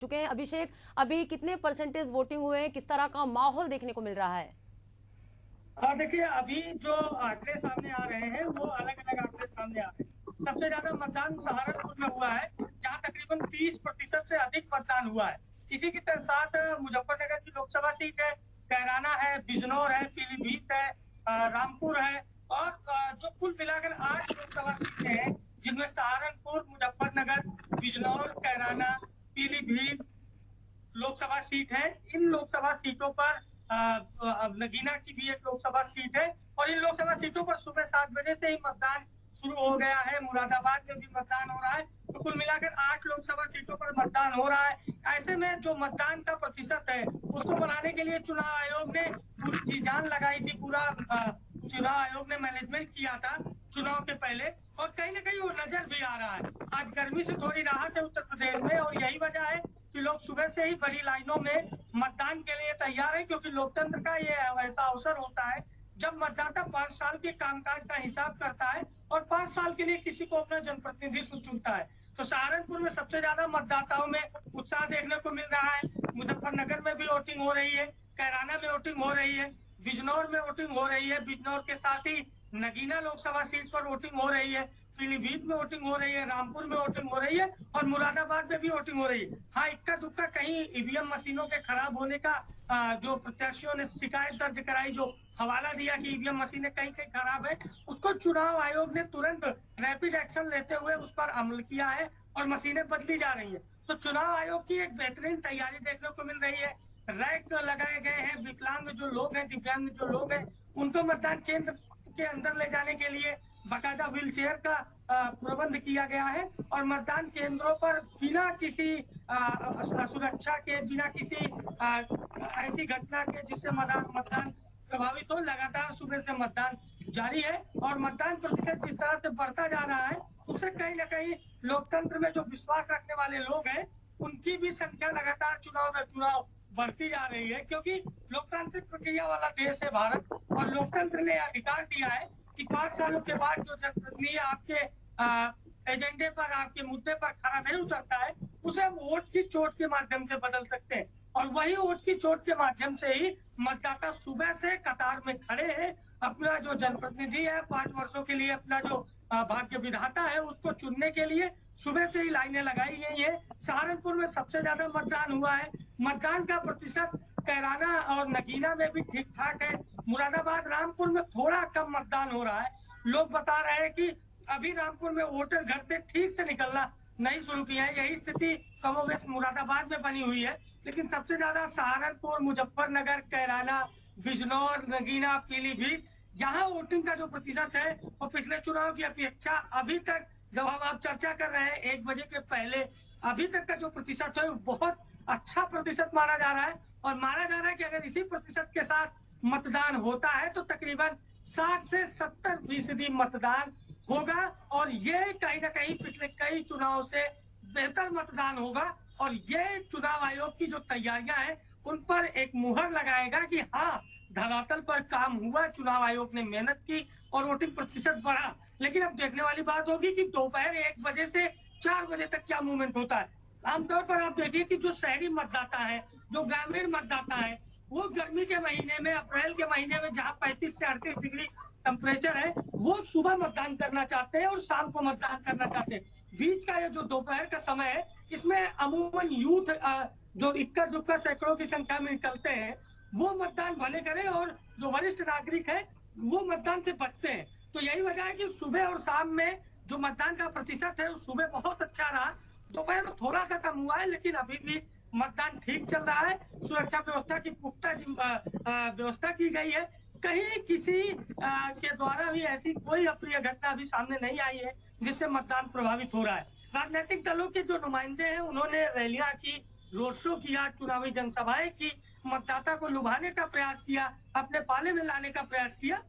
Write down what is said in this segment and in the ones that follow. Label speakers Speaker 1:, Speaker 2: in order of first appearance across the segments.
Speaker 1: चुके हैं। अभिषेक, अभी कितने परसेंटेज वोटिंग हुए हैं, किस तरह का माहौल देखने को मिल रहा है?
Speaker 2: देखिए, अभी जो आंकड़े सामने आ रहे हैं वो अलग अलग आंकड़े सामने आ रहे हैं। सबसे ज्यादा मतदान सहारनपुर में हुआ है, जहां तकरीबन 30% से अधिक मतदान हुआ है। इसी के साथ मुजफ्फरनगर की लोकसभा सीट है, कैराना है, बिजनौर है, पीलीभीत है, रामपुर है और जो कुल मिलाकर 8 लोकसभा सीटें हैं, जिनमें सहारनपुर, मुजफ्फरनगर, बिजनौर, कैराना, पीलीभीत लोकसभा सीट है। इन लोकसभा सीटों पर नगीना की भी एक लोकसभा सीट है और इन लोकसभा सीटों पर सुबह 7 बजे से ही मतदान शुरू हो गया है। मुरादाबाद में भी मतदान हो रहा है, तो कुल मिलाकर 8 लोकसभा सीटों पर मतदान हो रहा है। ऐसे में जो मतदान का प्रतिशत है उसको बढ़ाने के लिए चुनाव आयोग ने पूरी जी जान लगाई थी। पूरा चुनाव आयोग ने मैनेजमेंट किया था चुनाव के पहले, और कहीं ना कहीं वो नजर भी आ रहा है। आज गर्मी से थोड़ी राहत है उत्तर प्रदेश में और यही वजह है कि लोग सुबह से ही बड़ी लाइनों में मतदान के लिए तैयार है, क्योंकि लोकतंत्र का ये ऐसा अवसर होता है जब मतदाता 5 साल के कामकाज का हिसाब करता है और 5 साल के लिए किसी को अपना जनप्रतिनिधि चुनता है। तो सहारनपुर में सबसे ज्यादा मतदाताओं में उत्साह देखने को मिल रहा है। मुजफ्फरनगर में भी वोटिंग हो रही है, कैराना में वोटिंग हो रही है, बिजनौर में वोटिंग हो रही है, बिजनौर के साथ ही नगीना लोकसभा सीट पर वोटिंग हो रही है, पीलीभीत में वोटिंग हो रही है, रामपुर में वोटिंग हो रही है और मुरादाबाद में भी वोटिंग हो रही है। हाँ, इक्का दुक्का कहीं ईवीएम मशीनों के खराब होने का जो प्रत्याशियों ने शिकायत दर्ज कराई, जो हवाला दिया कि ईवीएम मशीनें कहीं कहीं खराब है, उसको चुनाव आयोग ने तुरंत रैपिड एक्शन लेते हुए उस पर अमल किया है और मशीनें बदली जा रही है। तो चुनाव आयोग की एक बेहतरीन तैयारी देखने को मिल रही है। रैक लगाए गए हैं, विकलांग जो लोग हैं, दिव्यांग जो लोग हैं, उनको मतदान केंद्र के अंदर ले जाने के लिए बाकायदा व्हील चेयर का प्रबंध किया गया है और मतदान केंद्रों पर बिना किसी सुरक्षा के, बिना किसी ऐसी घटना के जिससे मतदान प्रभावित हो, लगातार सुबह से मतदान जारी है। और मतदान प्रतिशत जिस तरह से बढ़ता जा रहा है, उससे कहीं ना कहीं लोकतंत्र में जो विश्वास रखने वाले लोग हैं उनकी भी संख्या लगातार चुनाव में चुनाव बढ़ती जा रही है, क्योंकि लोकतांत्रिक प्रक्रिया वाला देश है भारत और लोकतंत्र ने अधिकार दिया है कि 5 सालों के बाद जो जनप्रतिनिधि आपके एजेंडे पर, आपके मुद्दे पर खरा नहीं उतरता है, उसे वोट की चोट के माध्यम से बदल सकते हैं। और वही वोट की चोट के माध्यम से ही मतदाता सुबह से कतार में खड़े हैं, अपना जो जनप्रतिनिधि है 5 वर्षों के लिए, अपना जो भाग्य विधाता है उसको चुनने के लिए सुबह से ही लाइनें लगाई गई है। सहारनपुर में सबसे ज्यादा मतदान हुआ है। मतदान का प्रतिशत कैराना और नगीना में भी ठीक ठाक है। मुरादाबाद, रामपुर में थोड़ा कम मतदान हो रहा है। लोग बता रहे हैं कि अभी रामपुर में वोटर घर से ठीक से निकलना नहीं शुरू किया है। यही स्थिति कमोबेश मुरादाबाद में बनी हुई है, लेकिन सबसे ज्यादा सहारनपुर, मुजफ्फरनगर, कैराना, बिजनौर, नगीना, पीलीभीत, यहाँ वोटिंग का जो प्रतिशत है वो पिछले चुनाव की अपेक्षा अभी तक, जब हम आप चर्चा कर रहे हैं 1 बजे के पहले, अभी तक का जो प्रतिशत है वो बहुत अच्छा प्रतिशत माना जा रहा है। और माना जा रहा है कि अगर इसी प्रतिशत के साथ मतदान होता है तो तकरीबन 60 से 70% मतदान होगा और ये कहीं ना कहीं पिछले कई चुनाव से बेहतर मतदान होगा। और ये चुनाव आयोग की जो तैयारियां हैं उन पर एक मुहर लगाएगा कि हाँ, धरातल पर काम हुआ, चुनाव आयोग ने मेहनत की और वोटिंग प्रतिशत बढ़ा। लेकिन अब देखने वाली बात होगी कि दोपहर 1 बजे से 4 बजे तक क्या मूवमेंट होता है। आमतौर पर आप देखिए कि जो शहरी मतदाता है, जो ग्रामीण मतदाता है, वो गर्मी के महीने में, अप्रैल के महीने में जहाँ 35 से 38 डिग्री टेम्परेचर है, वो सुबह मतदान करना चाहते हैं और शाम को मतदान करना चाहते हैं। बीच का ये जो दोपहर का समय है, इसमें अमूमन यूथ जो इक्का दुक्का सैकड़ों की संख्या में निकलते हैं, वो मतदान भले करें और जो वरिष्ठ नागरिक है वो मतदान से बचते हैं। तो यही वजह है कि सुबह और शाम में जो मतदान का प्रतिशत है, सुबह बहुत अच्छा रहा, दोपहर में थोड़ा सा कम हुआ है, लेकिन अभी भी मतदान ठीक चल रहा है। सुरक्षा व्यवस्था की पुख्ता व्यवस्था की गई है। कहीं किसी के द्वारा भी ऐसी कोई अप्रिय घटना अभी सामने नहीं आई है जिससे मतदान प्रभावित हो रहा है। राजनीतिक दलों के जो नुमाइंदे हैं उन्होंने रैलियां की, रोड शो किया, चुनावी जनसभाएं की, मतदाता को लुभाने का प्रयास किया, अपने पाले में लाने का प्रयास किया।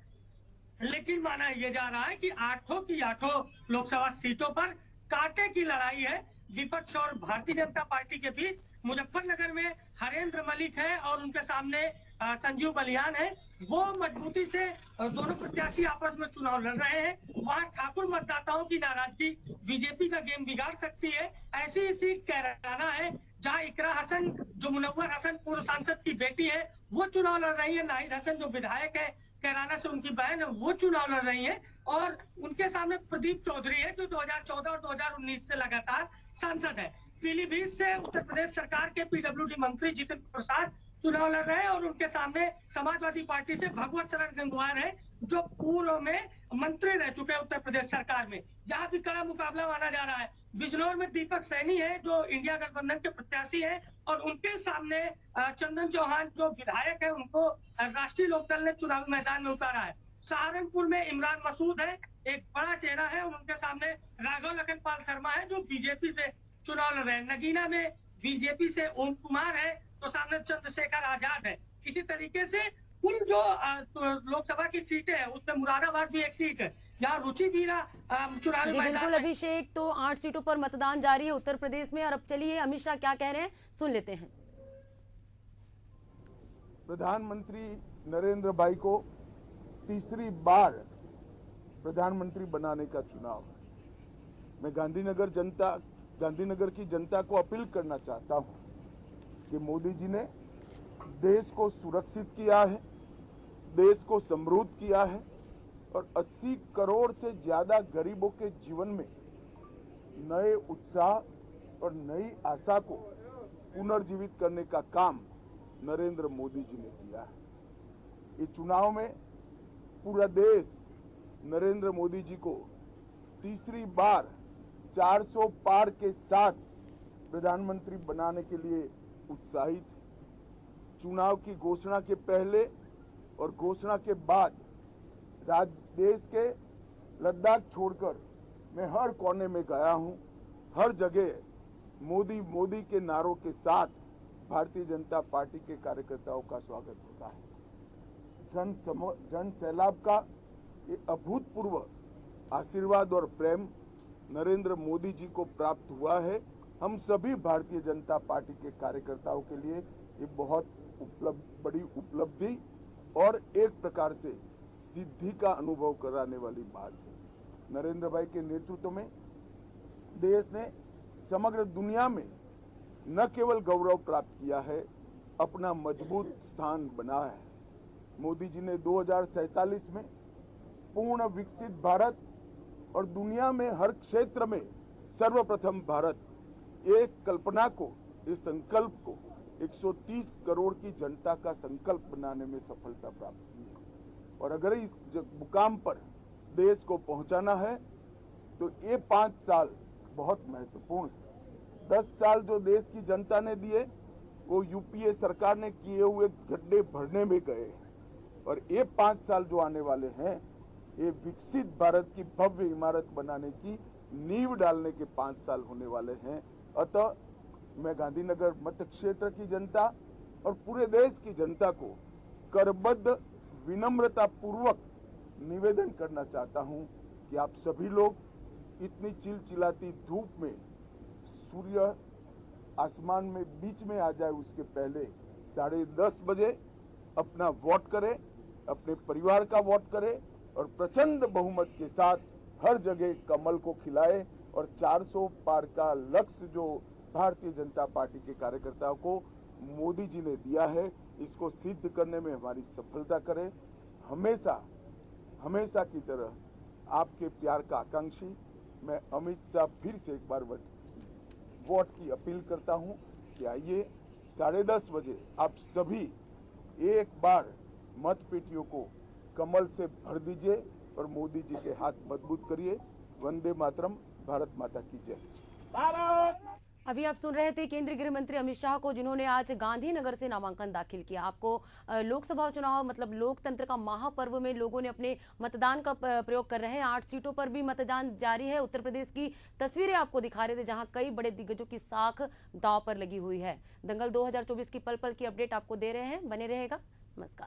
Speaker 2: लेकिन माना यह जा रहा है कि 8 की 8 लोकसभा सीटों पर कांटे की लड़ाई है विपक्ष और भारतीय जनता पार्टी के बीच। मुजफ्फरनगर में हरेंद्र मलिक है और उनके सामने संजीव बलियान है। वो मजबूती से दोनों प्रत्याशी आपस में चुनाव लड़ रहे हैं। वहां ठाकुर मतदाताओं की नाराजगी बीजेपी का गेम बिगाड़ सकती है। ऐसी सीट कैराना है जहां इकरा हसन जो मुनव्वर हसन पूर्व सांसद की बेटी है वो चुनाव लड़ रही है, नाहिद हसन जो विधायक है कैराना से उनकी बहन है वो चुनाव लड़ रही है, और उनके सामने प्रदीप चौधरी है जो 2014 और 2019 से लगातार सांसद है। पीलीभीत से उत्तर प्रदेश सरकार के पीडब्ल्यूडी मंत्री जितिन प्रसाद चुनाव लड़ रहे हैं, और उनके सामने समाजवादी पार्टी से भगवत शरण गंगवार है जो पूर्व में मंत्री रह चुके हैं उत्तर प्रदेश सरकार में। जहां भी कड़ा मुकाबला माना जा रहा है। बिजनौर में दीपक सैनी है जो इंडिया गठबंधन के प्रत्याशी है, और उनके सामने चंदन चौहान जो विधायक है उनको राष्ट्रीय लोकदल ने चुनावी मैदान में उतारा है। सहारनपुर में इमरान मसूद है, एक बड़ा चेहरा है, और उनके सामने राघव लखनपाल शर्मा है जो बीजेपी से चुनाव लड़ रहे हैं। नगीना में बीजेपी से ओम कुमार है, तो सामने चंद्रशेखर आजाद है। इसी तरीके से कुल जो लोकसभा की सीटें हैं उसमें मुरादाबाद भी एक सीट है, यहाँ रुचि बीरा चुनावी
Speaker 1: जी बिल्कुल अभिषेक, तो 8 सीटों पर मतदान जारी है उत्तर प्रदेश में, और अब चलिए अमित शाह क्या कह रहे हैं सुन लेते हैं।
Speaker 3: प्रधानमंत्री नरेंद्र भाई को तीसरी बार प्रधानमंत्री बनाने का चुनाव है। मैं गांधीनगर की जनता को अपील करना चाहता हूं कि मोदी जी ने देश को सुरक्षित किया है, देश को समृद्ध किया है, और 80 करोड़ से ज्यादा गरीबों के जीवन में नए उत्साह और नई आशा को पुनर्जीवित करने का काम नरेंद्र मोदी जी ने किया है। इस चुनाव में पूरा देश नरेंद्र मोदी जी को तीसरी बार 400 पार के साथ प्रधानमंत्री बनाने के लिए उत्साहित। चुनाव की घोषणा के पहले और घोषणा के बाद देश के लद्दाख छोड़कर मैं हर कोने में गया हूं। हर जगह मोदी मोदी के नारों के साथ भारतीय जनता पार्टी के कार्यकर्ताओं का स्वागत होता है। जन सैलाब का ये अभूतपूर्व आशीर्वाद और प्रेम नरेंद्र मोदी जी को प्राप्त हुआ है। हम सभी भारतीय जनता पार्टी के कार्यकर्ताओं के लिए ये बहुत बड़ी उपलब्धि और एक प्रकार से सिद्धि का अनुभव कराने वाली बात है। नरेंद्र भाई के नेतृत्व में देश ने समग्र दुनिया में न केवल गौरव प्राप्त किया है, अपना मजबूत स्थान बनाया है। मोदी जी ने 2047 में पूर्ण विकसित भारत और दुनिया में हर क्षेत्र में सर्वप्रथम भारत, एक कल्पना को, इस संकल्प को 130 करोड़ की जनता का संकल्प बनाने में सफलता प्राप्त की है। और अगर इस मुकाम पर देश को पहुंचाना है तो ये 5 साल बहुत महत्वपूर्ण है। 10 साल जो देश की जनता ने दिए वो यूपीए सरकार ने किए हुए गड्ढे भरने में गए हैं, और ये 5 साल जो आने वाले हैं ये विकसित भारत की भव्य इमारत बनाने की नींव डालने के 5 साल होने वाले हैं। अतः मैं गांधीनगर मत क्षेत्र की जनता और पूरे देश की जनता को करबद्ध विनम्रता पूर्वक निवेदन करना चाहता हूं कि आप सभी लोग इतनी चिलचिलाती धूप में सूर्य आसमान में बीच में आ जाए उसके पहले 10:30 बजे अपना वोट करें, अपने परिवार का वोट करें, और प्रचंड बहुमत के साथ हर जगह कमल को खिलाए, और 400 पार का लक्ष्य जो भारतीय जनता पार्टी के कार्यकर्ताओं को मोदी जी ने दिया है, इसको सिद्ध करने में हमारी सफलता करें। हमेशा की तरह आपके प्यार का आकांक्षी मैं अमित शाह फिर से एक बार वोट की अपील करता हूं कि आइए 10:30 बजे आप सभी एक बार मत पेटियों को कमल से भर दीजिए और मोदी जी के हाथ मजबूत करिए। वंदे मातरम, भारत माता की जय।
Speaker 1: अभी आप सुन रहे थे केंद्रीय गृह मंत्री अमित शाह को, जिन्होंने आज गांधीनगर से नामांकन दाखिल किया। आपको लोकसभा चुनाव मतलब लोकतंत्र का महापर्व में लोगों ने अपने मतदान का प्रयोग कर रहे हैं। 8 सीटों पर भी मतदान जारी है। उत्तर प्रदेश की तस्वीरें आपको दिखा रहे थे, जहां कई बड़े दिग्गजों की साख दांव पर लगी हुई है। दंगल 2024 की पल पल की अपडेट आपको दे रहे हैं, बने रहेगा। नमस्कार।